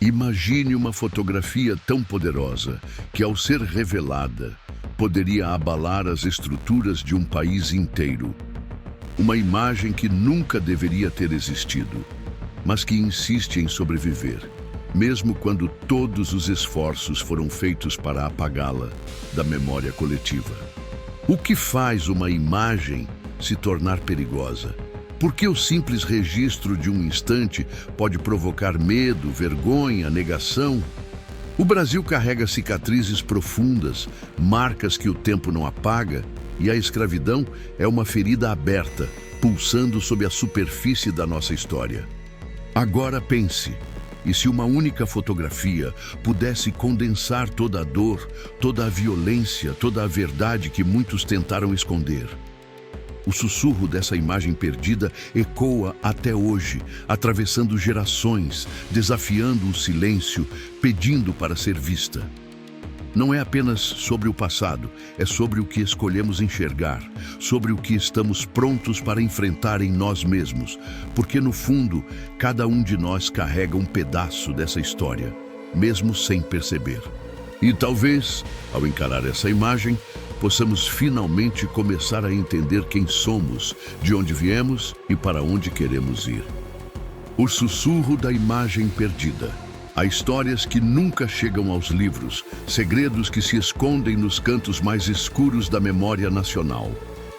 Imagine uma fotografia tão poderosa que, ao ser revelada, poderia abalar as estruturas de um país inteiro. Uma imagem que nunca deveria ter existido, mas que insiste em sobreviver, mesmo quando todos os esforços foram feitos para apagá-la da memória coletiva. O que faz uma imagem se tornar perigosa? Por que o simples registro de um instante pode provocar medo, vergonha, negação? O Brasil carrega cicatrizes profundas, marcas que o tempo não apaga, e a escravidão é uma ferida aberta, pulsando sob a superfície da nossa história. Agora pense, e se uma única fotografia pudesse condensar toda a dor, toda a violência, toda a verdade que muitos tentaram esconder? O sussurro dessa imagem perdida ecoa até hoje, atravessando gerações, desafiando o silêncio, pedindo para ser vista. Não é apenas sobre o passado, é sobre o que escolhemos enxergar, sobre o que estamos prontos para enfrentar em nós mesmos, porque no fundo, cada um de nós carrega um pedaço dessa história, mesmo sem perceber. E talvez, ao encarar essa imagem, possamos finalmente começar a entender quem somos, de onde viemos e para onde queremos ir. O sussurro da imagem perdida. Há histórias que nunca chegam aos livros, segredos que se escondem nos cantos mais escuros da memória nacional.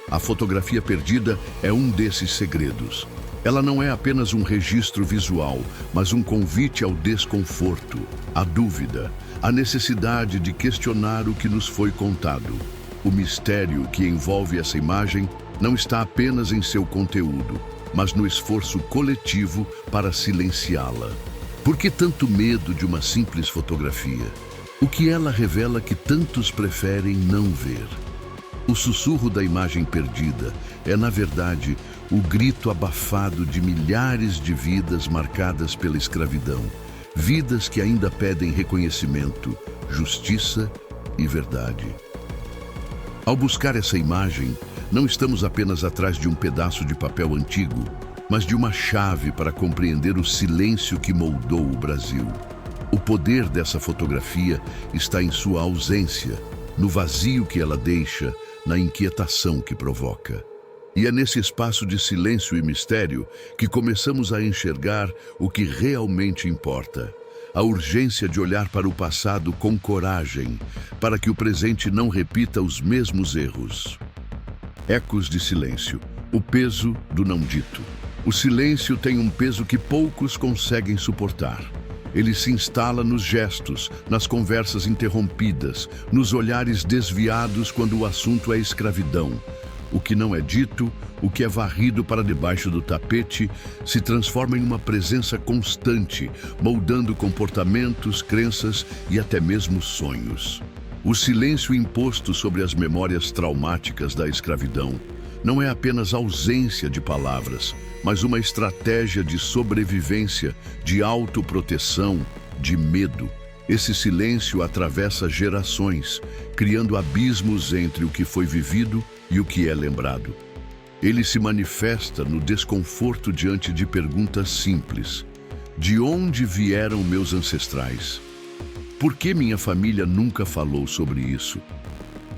A fotografia perdida é um desses segredos. Ela não é apenas um registro visual, mas um convite ao desconforto, à dúvida, à necessidade de questionar o que nos foi contado. O mistério que envolve essa imagem não está apenas em seu conteúdo, mas no esforço coletivo para silenciá-la. Por que tanto medo de uma simples fotografia? O que ela revela que tantos preferem não ver? O sussurro da imagem perdida é, na verdade, o grito abafado de milhares de vidas marcadas pela escravidão, vidas que ainda pedem reconhecimento, justiça e verdade. Ao buscar essa imagem, não estamos apenas atrás de um pedaço de papel antigo, mas de uma chave para compreender o silêncio que moldou o Brasil. O poder dessa fotografia está em sua ausência, no vazio que ela deixa, na inquietação que provoca. E é nesse espaço de silêncio e mistério que começamos a enxergar o que realmente importa. A urgência de olhar para o passado com coragem, para que o presente não repita os mesmos erros. Ecos de silêncio. O peso do não dito. O silêncio tem um peso que poucos conseguem suportar. Ele se instala nos gestos, nas conversas interrompidas, nos olhares desviados quando o assunto é escravidão. O que não é dito, o que é varrido para debaixo do tapete, se transforma em uma presença constante, moldando comportamentos, crenças e até mesmo sonhos. O silêncio imposto sobre as memórias traumáticas da escravidão não é apenas ausência de palavras, mas uma estratégia de sobrevivência, de autoproteção, de medo. Esse silêncio atravessa gerações, criando abismos entre o que foi vivido e o que é lembrado. Ele se manifesta no desconforto diante de perguntas simples. De onde vieram meus ancestrais? Por que minha família nunca falou sobre isso?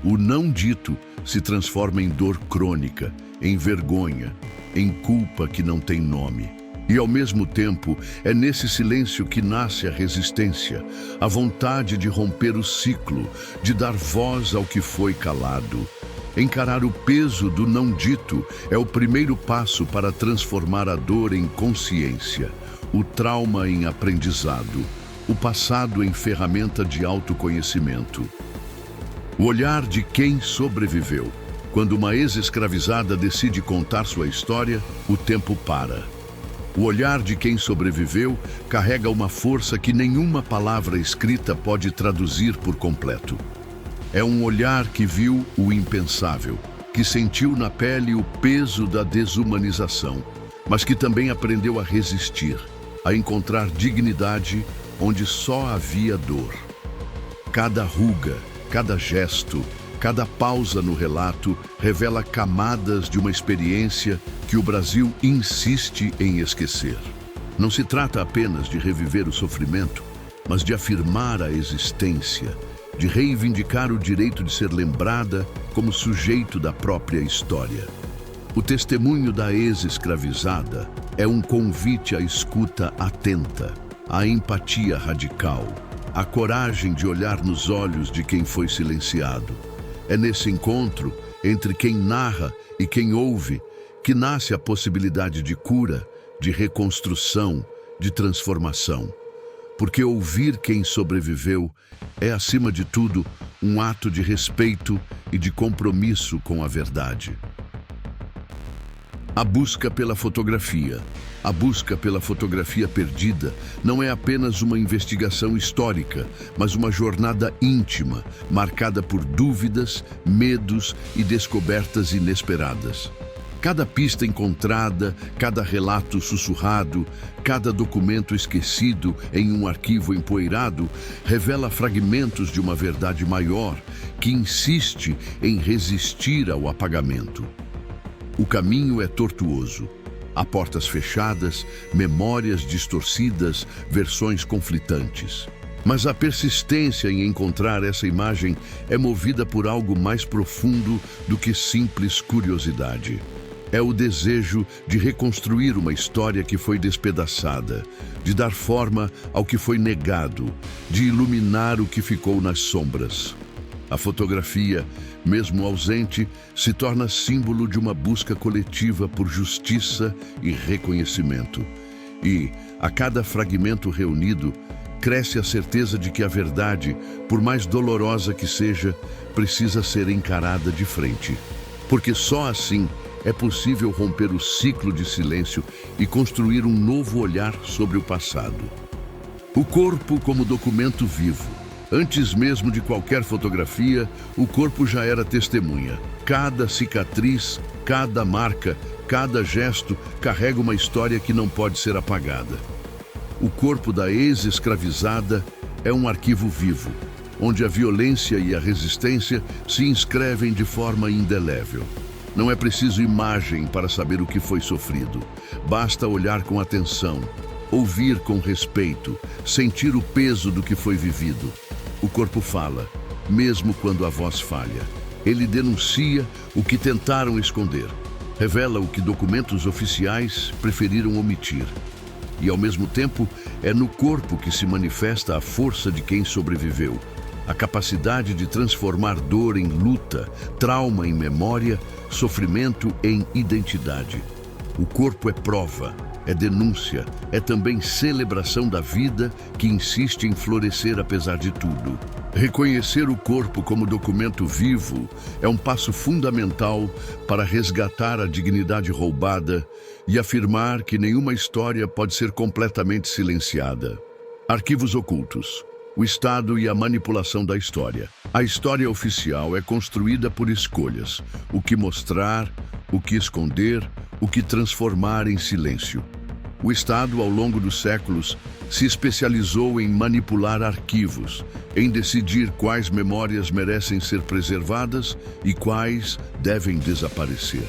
O não dito se transforma em dor crônica, em vergonha, em culpa que não tem nome. E ao mesmo tempo, é nesse silêncio que nasce a resistência, a vontade de romper o ciclo, de dar voz ao que foi calado. Encarar o peso do não dito é o primeiro passo para transformar a dor em consciência, o trauma em aprendizado, o passado em ferramenta de autoconhecimento. O olhar de quem sobreviveu. Quando uma ex-escravizada decide contar sua história, o tempo para. O olhar de quem sobreviveu carrega uma força que nenhuma palavra escrita pode traduzir por completo. É um olhar que viu o impensável, que sentiu na pele o peso da desumanização, mas que também aprendeu a resistir, a encontrar dignidade onde só havia dor. Cada ruga, cada gesto, cada pausa no relato revela camadas de uma experiência que o Brasil insiste em esquecer. Não se trata apenas de reviver o sofrimento, mas de afirmar a existência, de reivindicar o direito de ser lembrada como sujeito da própria história. O testemunho da ex-escravizada é um convite à escuta atenta, à empatia radical, à coragem de olhar nos olhos de quem foi silenciado. É nesse encontro entre quem narra e quem ouve que nasce a possibilidade de cura, de reconstrução, de transformação. Porque ouvir quem sobreviveu é, acima de tudo, um ato de respeito e de compromisso com a verdade. A busca pela fotografia. A busca pela fotografia perdida não é apenas uma investigação histórica, mas uma jornada íntima, marcada por dúvidas, medos e descobertas inesperadas. Cada pista encontrada, cada relato sussurrado, cada documento esquecido em um arquivo empoeirado revela fragmentos de uma verdade maior que insiste em resistir ao apagamento. O caminho é tortuoso. Há portas fechadas, memórias distorcidas, versões conflitantes. Mas a persistência em encontrar essa imagem é movida por algo mais profundo do que simples curiosidade. É o desejo de reconstruir uma história que foi despedaçada, de dar forma ao que foi negado, de iluminar o que ficou nas sombras. A fotografia, mesmo ausente, se torna símbolo de uma busca coletiva por justiça e reconhecimento. E, a cada fragmento reunido, cresce a certeza de que a verdade, por mais dolorosa que seja, precisa ser encarada de frente. Porque só assim é possível romper o ciclo de silêncio e construir um novo olhar sobre o passado. O corpo como documento vivo. Antes mesmo de qualquer fotografia, o corpo já era testemunha. Cada cicatriz, cada marca, cada gesto carrega uma história que não pode ser apagada. O corpo da ex-escravizada é um arquivo vivo, onde a violência e a resistência se inscrevem de forma indelével. Não é preciso imagem para saber o que foi sofrido. Basta olhar com atenção, ouvir com respeito, sentir o peso do que foi vivido. O corpo fala, mesmo quando a voz falha. Ele denuncia o que tentaram esconder, revela o que documentos oficiais preferiram omitir. E, ao mesmo tempo, é no corpo que se manifesta a força de quem sobreviveu, a capacidade de transformar dor em luta, trauma em memória, sofrimento em identidade. O corpo é prova, é denúncia, é também celebração da vida que insiste em florescer apesar de tudo. Reconhecer o corpo como documento vivo é um passo fundamental para resgatar a dignidade roubada e afirmar que nenhuma história pode ser completamente silenciada. Arquivos ocultos. O Estado e a manipulação da história. A história oficial é construída por escolhas: o que mostrar, o que esconder, o que transformar em silêncio. O Estado, ao longo dos séculos, se especializou em manipular arquivos, em decidir quais memórias merecem ser preservadas e quais devem desaparecer.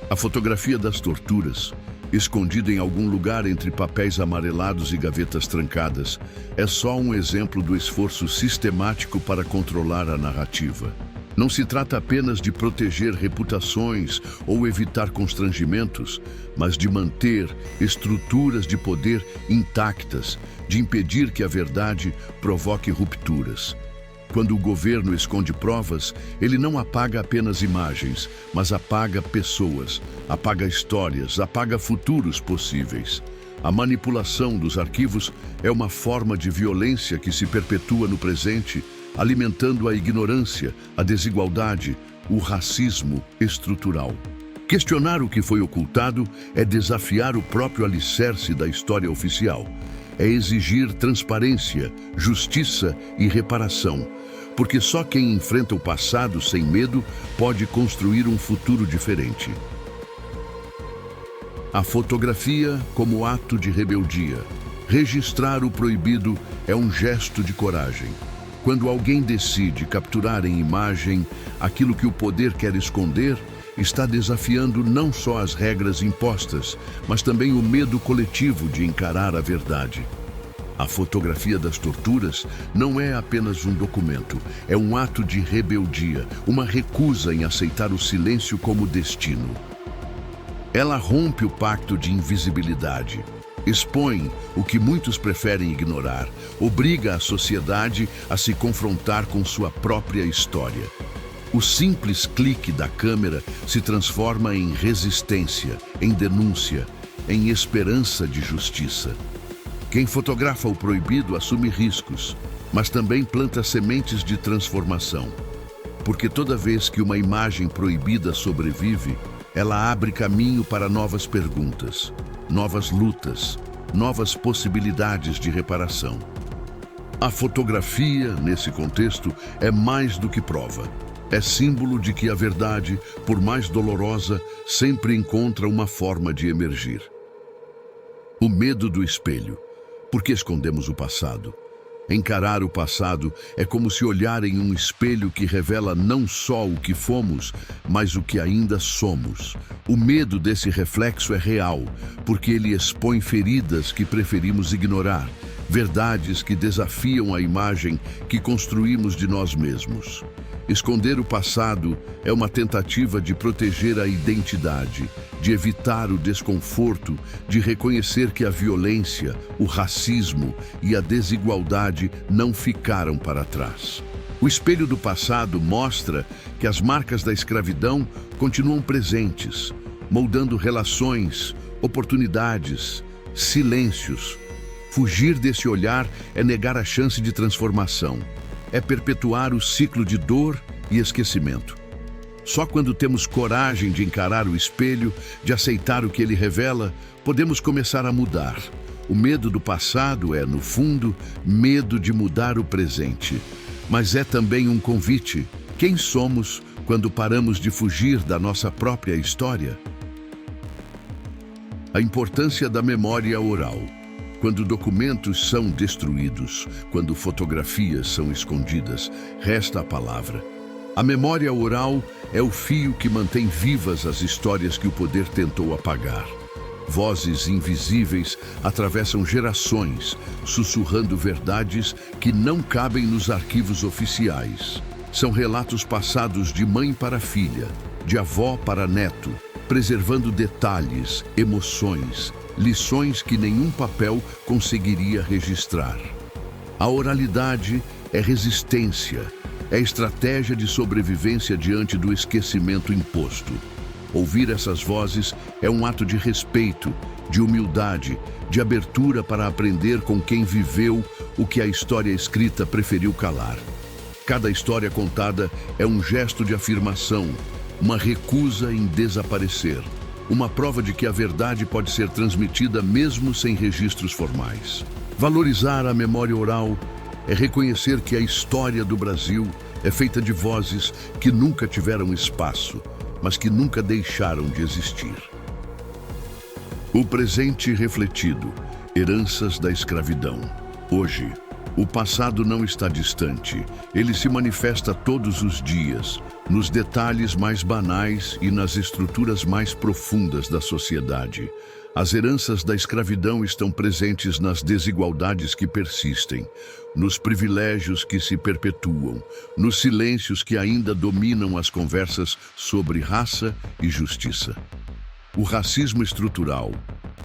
A fotografia das torturas, escondida em algum lugar entre papéis amarelados e gavetas trancadas, é só um exemplo do esforço sistemático para controlar a narrativa. Não se trata apenas de proteger reputações ou evitar constrangimentos, mas de manter estruturas de poder intactas, de impedir que a verdade provoque rupturas. Quando o governo esconde provas, ele não apaga apenas imagens, mas apaga pessoas, apaga histórias, apaga futuros possíveis. A manipulação dos arquivos é uma forma de violência que se perpetua no presente, alimentando a ignorância, a desigualdade, o racismo estrutural. Questionar o que foi ocultado é desafiar o próprio alicerce da história oficial. É exigir transparência, justiça e reparação, porque só quem enfrenta o passado sem medo pode construir um futuro diferente. A fotografia como ato de rebeldia. Registrar o proibido é um gesto de coragem. Quando alguém decide capturar em imagem aquilo que o poder quer esconder, está desafiando não só as regras impostas, mas também o medo coletivo de encarar a verdade. A fotografia das torturas não é apenas um documento, é um ato de rebeldia, uma recusa em aceitar o silêncio como destino. Ela rompe o pacto de invisibilidade, expõe o que muitos preferem ignorar, obriga a sociedade a se confrontar com sua própria história. O simples clique da câmera se transforma em resistência, em denúncia, em esperança de justiça. Quem fotografa o proibido assume riscos, mas também planta sementes de transformação. Porque toda vez que uma imagem proibida sobrevive, ela abre caminho para novas perguntas, novas lutas, novas possibilidades de reparação. A fotografia, nesse contexto, é mais do que prova. É símbolo de que a verdade, por mais dolorosa, sempre encontra uma forma de emergir. O medo do espelho. Por que escondemos o passado? Encarar o passado é como se olhar em um espelho que revela não só o que fomos, mas o que ainda somos. O medo desse reflexo é real, porque ele expõe feridas que preferimos ignorar, verdades que desafiam a imagem que construímos de nós mesmos. Esconder o passado é uma tentativa de proteger a identidade, de evitar o desconforto, de reconhecer que a violência, o racismo e a desigualdade não ficaram para trás. O espelho do passado mostra que as marcas da escravidão continuam presentes, moldando relações, oportunidades, silêncios. Fugir desse olhar é negar a chance de transformação. É perpetuar o ciclo de dor e esquecimento. Só quando temos coragem de encarar o espelho, de aceitar o que ele revela, podemos começar a mudar. O medo do passado é, no fundo, medo de mudar o presente. Mas é também um convite. Quem somos quando paramos de fugir da nossa própria história? A importância da memória oral. Quando documentos são destruídos, quando fotografias são escondidas, resta a palavra. A memória oral é o fio que mantém vivas as histórias que o poder tentou apagar. Vozes invisíveis atravessam gerações, sussurrando verdades que não cabem nos arquivos oficiais. São relatos passados de mãe para filha, de avó para neto, preservando detalhes, emoções, lições que nenhum papel conseguiria registrar. A oralidade é resistência, é estratégia de sobrevivência diante do esquecimento imposto. Ouvir essas vozes é um ato de respeito, de humildade, de abertura para aprender com quem viveu o que a história escrita preferiu calar. Cada história contada é um gesto de afirmação, uma recusa em desaparecer. Uma prova de que a verdade pode ser transmitida mesmo sem registros formais. Valorizar a memória oral é reconhecer que a história do Brasil é feita de vozes que nunca tiveram espaço, mas que nunca deixaram de existir. O presente refletido, heranças da escravidão. Hoje, o passado não está distante, ele se manifesta todos os dias, nos detalhes mais banais e nas estruturas mais profundas da sociedade. As heranças da escravidão estão presentes nas desigualdades que persistem, nos privilégios que se perpetuam, nos silêncios que ainda dominam as conversas sobre raça e justiça. O racismo estrutural,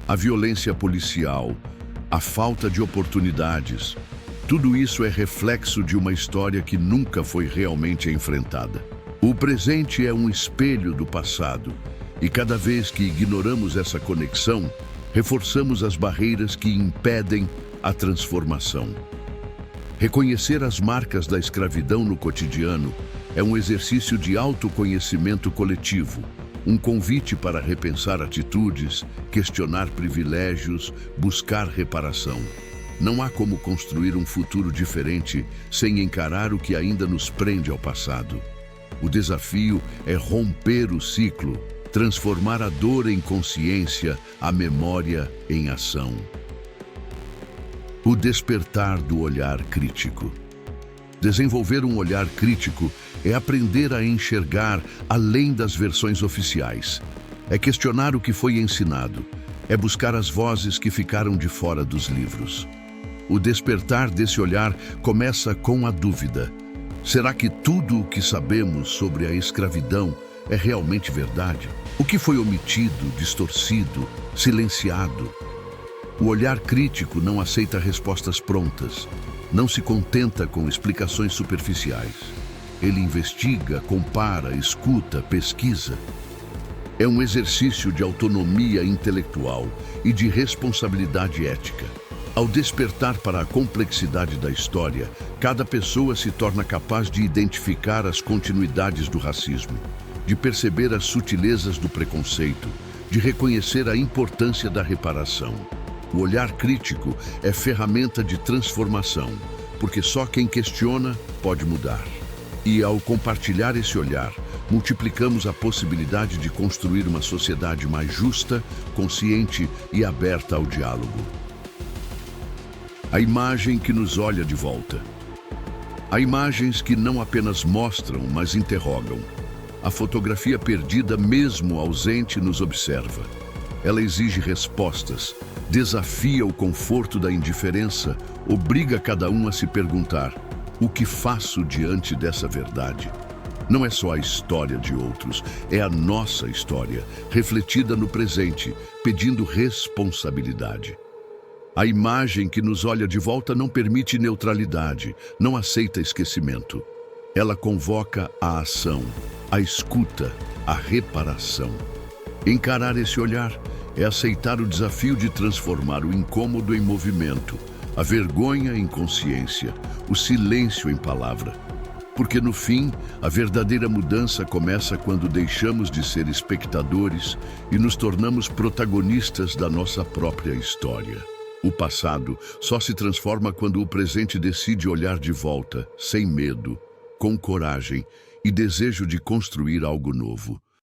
a violência policial, a falta de oportunidades, tudo isso é reflexo de uma história que nunca foi realmente enfrentada. O presente é um espelho do passado, e cada vez que ignoramos essa conexão, reforçamos as barreiras que impedem a transformação. Reconhecer as marcas da escravidão no cotidiano é um exercício de autoconhecimento coletivo, um convite para repensar atitudes, questionar privilégios, buscar reparação. Não há como construir um futuro diferente sem encarar o que ainda nos prende ao passado. O desafio é romper o ciclo, transformar a dor em consciência, a memória em ação. O despertar do olhar crítico. Desenvolver um olhar crítico é aprender a enxergar além das versões oficiais. É questionar o que foi ensinado. É buscar as vozes que ficaram de fora dos livros. O despertar desse olhar começa com a dúvida. Será que tudo o que sabemos sobre a escravidão é realmente verdade? O que foi omitido, distorcido, silenciado? O olhar crítico não aceita respostas prontas, não se contenta com explicações superficiais. Ele investiga, compara, escuta, pesquisa. É um exercício de autonomia intelectual e de responsabilidade ética. Ao despertar para a complexidade da história, cada pessoa se torna capaz de identificar as continuidades do racismo, de perceber as sutilezas do preconceito, de reconhecer a importância da reparação. O olhar crítico é ferramenta de transformação, porque só quem questiona pode mudar. E ao compartilhar esse olhar, multiplicamos a possibilidade de construir uma sociedade mais justa, consciente e aberta ao diálogo. A imagem que nos olha de volta. Há imagens que não apenas mostram, mas interrogam. A fotografia perdida, mesmo ausente, nos observa. Ela exige respostas, desafia o conforto da indiferença, obriga cada um a se perguntar: o que faço diante dessa verdade? Não é só a história de outros, é a nossa história, refletida no presente, pedindo responsabilidade. A imagem que nos olha de volta não permite neutralidade, não aceita esquecimento. Ela convoca a ação, a escuta, a reparação. Encarar esse olhar é aceitar o desafio de transformar o incômodo em movimento, a vergonha em consciência, o silêncio em palavra. Porque no fim, a verdadeira mudança começa quando deixamos de ser espectadores e nos tornamos protagonistas da nossa própria história. O passado só se transforma quando o presente decide olhar de volta, sem medo, com coragem e desejo de construir algo novo.